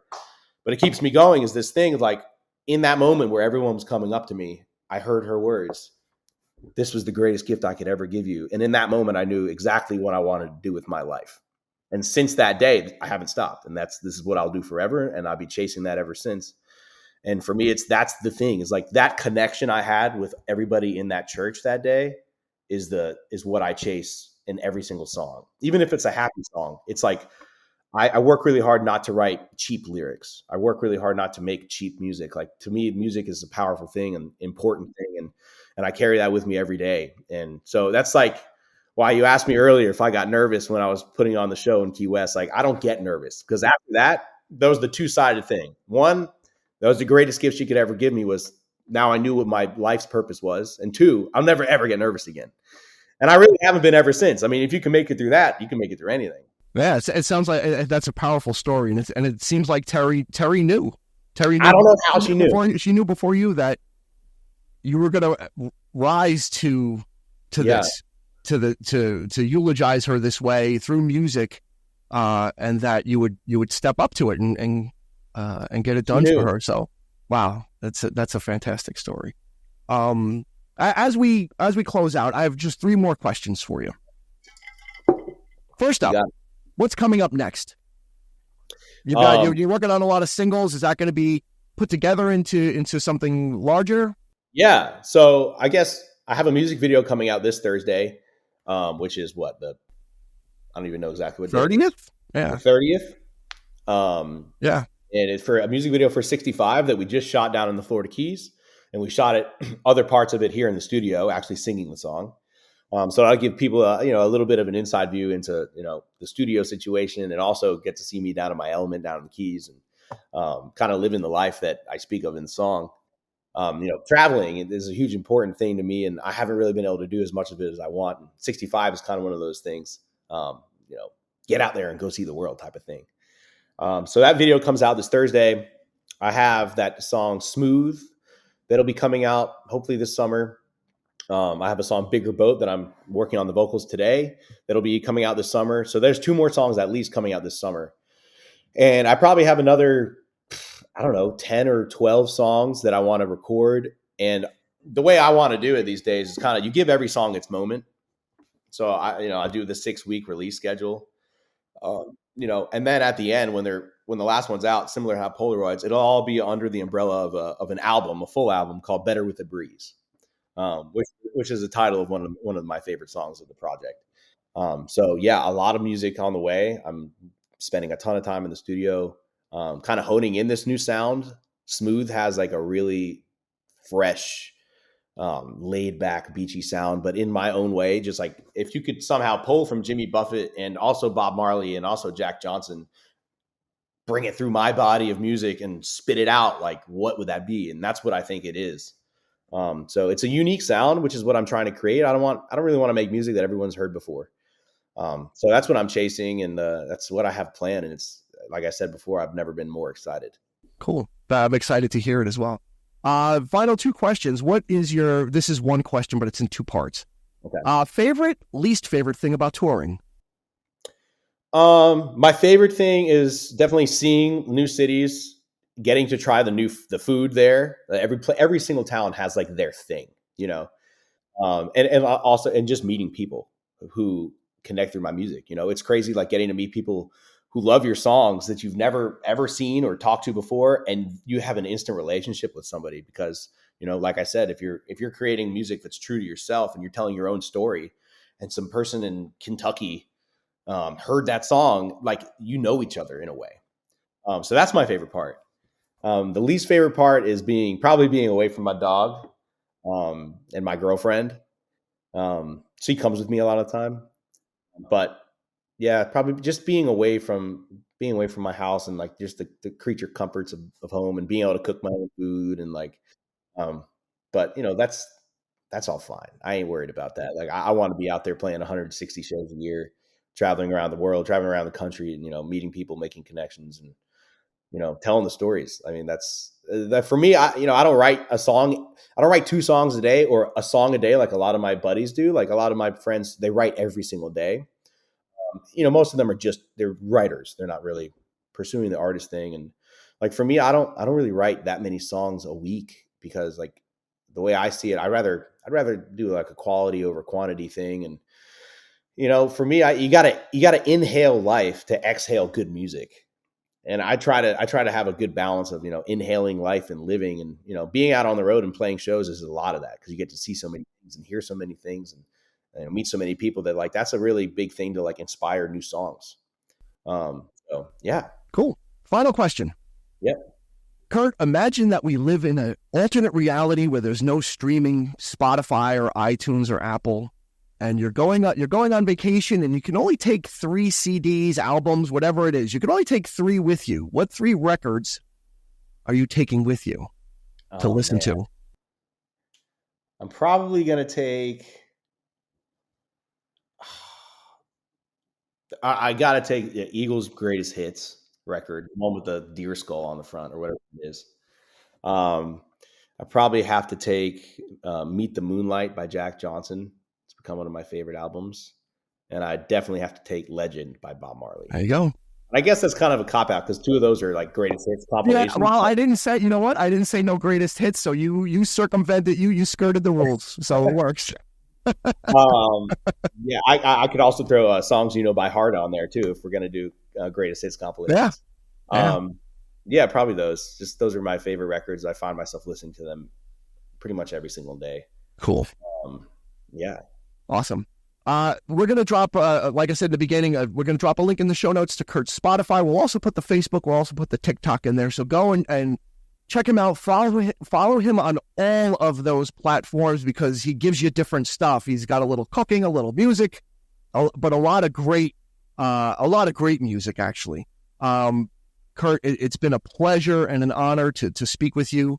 but it keeps me going is this thing of like in that moment where everyone was coming up to me, I heard her words. This was the greatest gift I could ever give you. And in that moment, I knew exactly what I wanted to do with my life. And since that day, I haven't stopped. And this is what I'll do forever. And I'll be chasing that ever since. And for me, that's the thing is like that connection I had with everybody in that church that day is what I chase in every single song. Even if it's a happy song, it's like, I work really hard not to write cheap lyrics. I work really hard not to make cheap music. Like to me, music is a powerful thing and important thing. And I carry that with me every day. And so that's like why you asked me earlier if I got nervous when I was putting on the show in Key West. Like I don't get nervous because after that was the two-sided thing. One, that was the greatest gift she could ever give me was now I knew what my life's purpose was. And two, I'll never, ever get nervous again. And I really haven't been ever since. I mean, if you can make it through that, you can make it through anything. Yeah, it sounds like that's a powerful story, and it seems like Terry knew. Terry knew. I don't know how she knew. She knew before you that you were going to rise to this, to eulogize her this way through music, and that you would step up to it and get it done for her. So, wow, that's a fantastic story. As we close out, I have just 3 more questions for you. First up. What's coming up next? You're working on a lot of singles. Is that going to be put together into something larger? Yeah. So I guess I have a music video coming out this Thursday, which is I don't even know exactly what 30th? Yeah. The 30th. Yeah. And it's for a music video for 65 that we just shot down in the Florida Keys. And we shot it, other parts of it here in the studio, actually singing the song. So I'll give people a little bit of an inside view into, the studio situation and also get to see me down in my element down in the Keys and kind of living the life that I speak of in the song. Traveling is a huge important thing to me and I haven't really been able to do as much of it as I want. And 65 is kind of one of those things, get out there and go see the world type of thing. So that video comes out this Thursday. I have that song Smooth that'll be coming out hopefully this summer. I have a song Bigger Boat that I'm working on the vocals today that'll be coming out this summer. So there's 2 more songs at least coming out this summer. And I probably have another, 10 or 12 songs that I want to record. And the way I want to do it these days is kind of, you give every song its moment. So I do the 6-week release schedule, and then at the end, when the last one's out, similar to how Polaroids, it'll all be under the umbrella of an album, a full album called Better with a Breeze. Which is the title of one of my favorite songs of the project. So yeah, a lot of music on the way. I'm spending a ton of time in the studio, kind of honing in this new sound. Smooth has like a really fresh, laid back, beachy sound, but in my own way, just like if you could somehow pull from Jimmy Buffett and also Bob Marley and also Jack Johnson, bring it through my body of music and spit it out, like what would that be? And that's what I think it is. So it's a unique sound, which is what I'm trying to create. I don't really want to make music that everyone's heard before. So that's what I'm chasing and, that's what I have planned. And it's, like I said before, I've never been more excited. Cool. I'm excited to hear it as well. Final 2 questions. This is one question, but it's in 2 parts. Okay. Favorite, least favorite thing about touring? My favorite thing is definitely seeing new cities, getting to try the food there. Every single town has like their thing, you know. And also and just meeting people who connect through my music. You know, it's crazy like getting to meet people who love your songs that you've never ever seen or talked to before, and you have an instant relationship with somebody because, you know, like I said, if you're creating music that's true to yourself and you're telling your own story, and some person in Kentucky heard that song, like you know each other in a way. So that's my favorite part. The least favorite part is probably being away from my dog and my girlfriend. She comes with me a lot of the time, but yeah, probably just being away from my house and like just the creature comforts of home and being able to cook my own food and like, um, but you know, that's all fine. I ain't worried about that. Like I want to be out there playing 160 shows a year, traveling around the world, traveling around the country, and you know, meeting people, making connections, and you know, telling the stories. I mean, that's that for me. I don't write a song. I don't write 2 songs a day or a song a day like a lot of my buddies do. Like a lot of my friends, they write every single day. You know, most of them they're writers. They're not really pursuing the artist thing. And like for me, I don't really write that many songs a week because like the way I see it, I'd rather do like a quality over quantity thing. And you know, for me, you gotta inhale life to exhale good music. And I try to have a good balance of, you know, inhaling life and living, and you know, being out on the road and playing shows is a lot of that because you get to see so many things and hear so many things and meet so many people that like that's a really big thing to like inspire new songs. So yeah. Cool. Final question. Yep. Kurt, imagine that we live in an alternate reality where there's no streaming Spotify or iTunes or Apple, and you're going on vacation and you can only take 3 CDs, albums, whatever it is. You can only take 3 with you. What 3 records are you taking with you to listen to? I'm probably gonna take. I gotta take the Eagles' greatest hits record, one with the deer skull on the front or whatever it is. I probably have to take "Meet the Moonlight" by Jack Johnson. It's become one of my favorite albums, and I definitely have to take "Legend" by Bob Marley. There you go. I guess that's kind of a cop out because 2 of those are like greatest hits Yeah, compilations. well, I didn't say. You know what? I didn't say no greatest hits. So you circumvented. You skirted the rules. So it works. Yeah, I could also throw songs you know by heart on there too if we're gonna do greatest hits compilations. Yeah. Yeah, probably those. Just those are my favorite records. I find myself listening to them pretty much every single day. Cool. Yeah. Awesome. We're going to drop, like I said in the beginning, we're going to drop a link in the show notes to Kurt's Spotify. We'll also put the Facebook. We'll also put the TikTok in there. So go and check him out. Follow him on all of those platforms because he gives you different stuff. He's got a little cooking, a little music, but a lot of great music, actually. Kurt, it's been a pleasure and an honor to speak with you.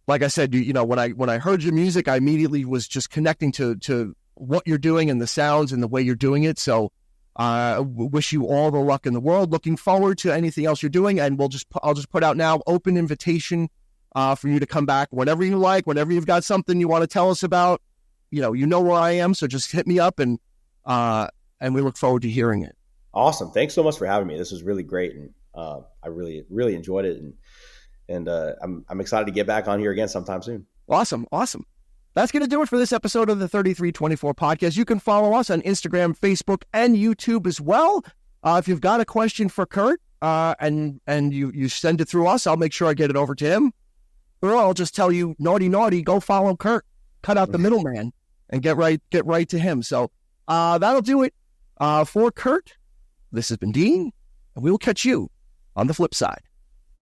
Like I said, you know, when I heard your music, I immediately was just connecting to what you're doing and the sounds and the way you're doing it. So I wish you all the luck in the world. Looking forward to anything else you're doing. And I'll just put out now, open invitation for you to come back whenever you like, whenever you've got something you want to tell us about. You know where I am. So just hit me up and we look forward to hearing it. Awesome. Thanks so much for having me. This was really great. And I really, really enjoyed it. And I'm excited to get back on here again sometime soon. Awesome. That's going to do it for this episode of the 3324 podcast. You can follow us on Instagram, Facebook, and YouTube as well. If you've got a question for Kurt and you send it through us, I'll make sure I get it over to him. Or I'll just tell you, naughty, go follow Kurt. Cut out the middleman and get right to him. So that'll do it for Kurt. This has been Dean, and we will catch you on the flip side.